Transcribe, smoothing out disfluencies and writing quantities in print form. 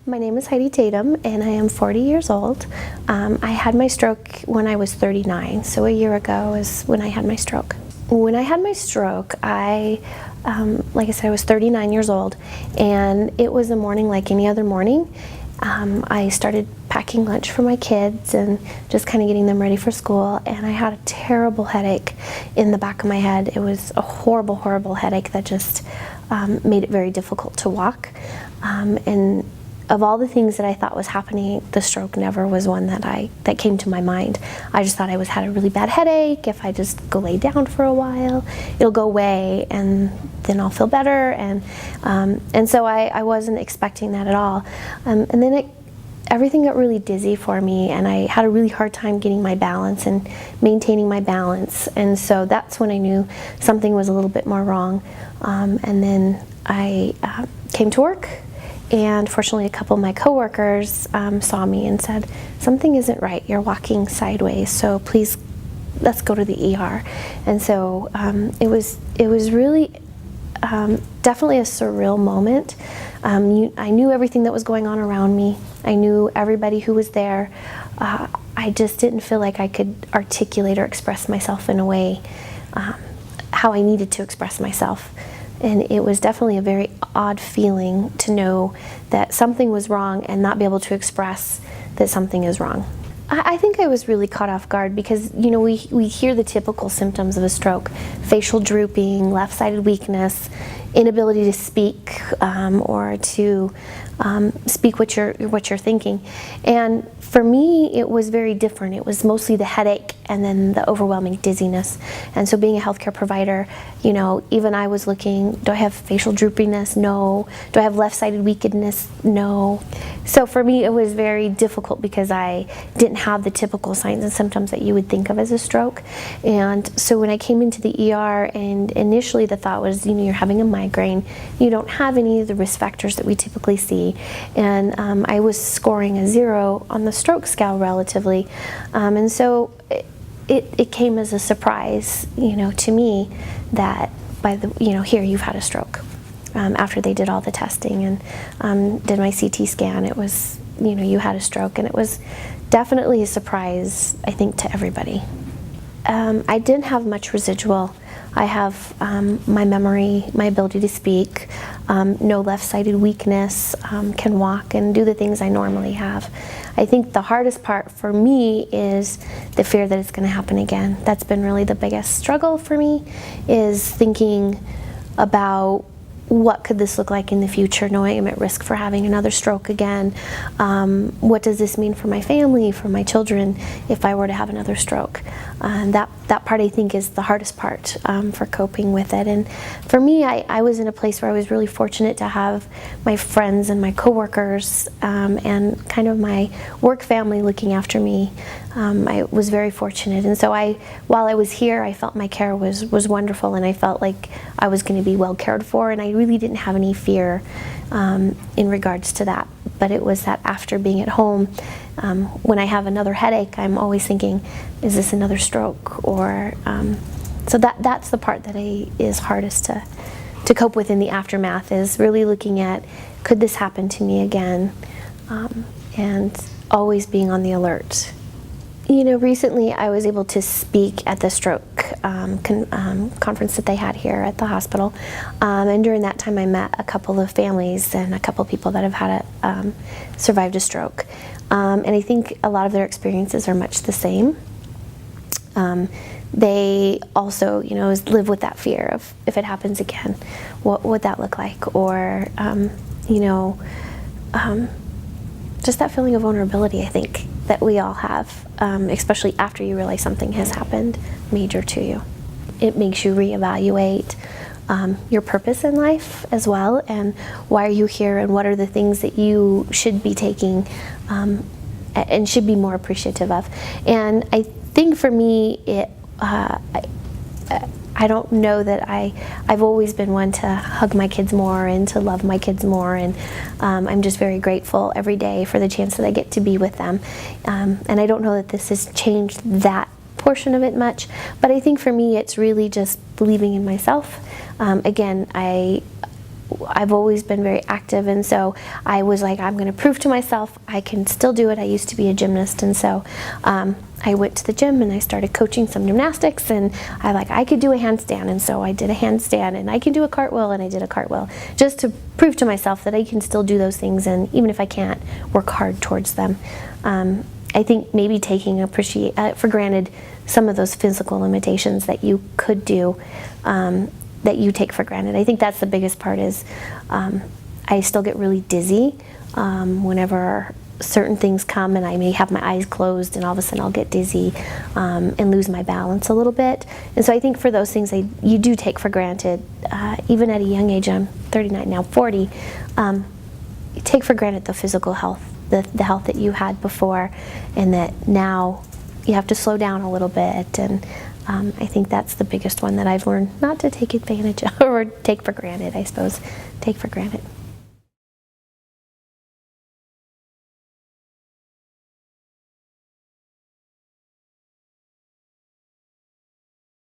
My name is Heidi and I am 40 years old. I had my stroke when I was 39, so a year ago is when I had my stroke. When I had my stroke, like I said, I was 39 years old, and it was a morning like any other morning. I started packing lunch for my kids and just kind of getting them ready for school, and I had a terrible headache in the back of my head. It was a horrible, horrible headache that just made it very difficult to walk. And of all the things that I thought was happening, the stroke never was one that came to my mind. I just thought I had a really bad headache. If I just go lay down for a while, it'll go away, and then I'll feel better. And so I wasn't expecting that at all. And then everything got really dizzy for me, and I had a really hard time getting my balance and maintaining my balance. And so that's when I knew something was a little bit more wrong. And then I came to work. And fortunately, a couple of my coworkers saw me and said, "Something isn't right. You're walking sideways. So please, let's go to the ER." And so it was really definitely a surreal moment. I knew everything that was going on around me. I knew everybody who was there. I just didn't feel like I could articulate or express myself in a way how I needed to express myself. And it was definitely a very odd feeling to know that something was wrong and not be able to express that something is wrong. I think I was really caught off guard because, you know, we hear the typical symptoms of a stroke: facial drooping, left-sided weakness, inability to speak or to speak what you're thinking. And for me, it was very different. It was mostly the headache and then the overwhelming dizziness. And so being a healthcare provider, you know, even I was looking, do I have facial droopiness? No. Do I have left-sided weakness? No. So for me, it was very difficult because I didn't have the typical signs and symptoms that you would think of as a stroke. And so when I came into the ER, and initially the thought was, you know, you're having a migraine, you don't have any of the risk factors that we typically see. And I was scoring a 0 on the stroke scale relatively. And so it came as a surprise, you know, to me that here you've had a stroke. After they did all the testing and did my CT scan, it was, you know, you had a stroke, and it was definitely a surprise, I think, to everybody. I didn't have much residual. I have my memory, my ability to speak, no left-sided weakness, can walk and do the things I normally have. I think the hardest part for me is the fear that it's going to happen again. That's been really the biggest struggle for me, is thinking about what could this look like in the future, knowing I'm at risk for having another stroke again. What does this mean for my family, for my children, if I were to have another stroke? That part, I think, is the hardest part for coping with it. And for me, I was in a place where I was really fortunate to have my friends and my coworkers and kind of my work family looking after me. I was very fortunate, and so while I was here, I felt my care was wonderful, and I felt like I was going to be well cared for, and I really didn't have any fear in regards to that. But it was that after being at home, when I have another headache, I'm always thinking, is this another stroke? Or so that's the part that is hardest to cope with in the aftermath, is really looking at, could this happen to me again? And always being on the alert. You know, recently I was able to speak at the stroke conference that they had here at the hospital, and during that time I met a couple of families and a couple of people that have had survived a stroke, and I think a lot of their experiences are much the same. They also, you know, live with that fear of, if it happens again, what would that look like? Or, you know, just that feeling of vulnerability, I think, that we all have, especially after you realize something has happened major to you. It makes you reevaluate your purpose in life as well, and why are you here, and what are the things that you should be taking and should be more appreciative of. And I think for me, I don't know that I've always been one to hug my kids more and to love my kids more, and I'm just very grateful every day for the chance that I get to be with them. And I don't know that this has changed that portion of it much, but I think for me it's really just believing in myself. Again, I've always been very active, and so I was like, I'm going to prove to myself I can still do it. I used to be a gymnast, and so I went to the gym and I started coaching some gymnastics, and I could do a handstand, and so I did a handstand, and I can do a cartwheel, and I did a cartwheel, just to prove to myself that I can still do those things, and even if I can't, work hard towards them. I think maybe taking for granted some of those physical limitations that you could do, that you take for granted. I think that's the biggest part is I still get really dizzy whenever certain things come, and I may have my eyes closed and all of a sudden I'll get dizzy and lose my balance a little bit. And so I think for those things you do take for granted, even at a young age. I'm 39 now, 40, you take for granted the physical health, the health that you had before, and that now you have to slow down a little bit. And I think that's the biggest one that I've learned not to take advantage of, or take for granted, I suppose. Take for granted.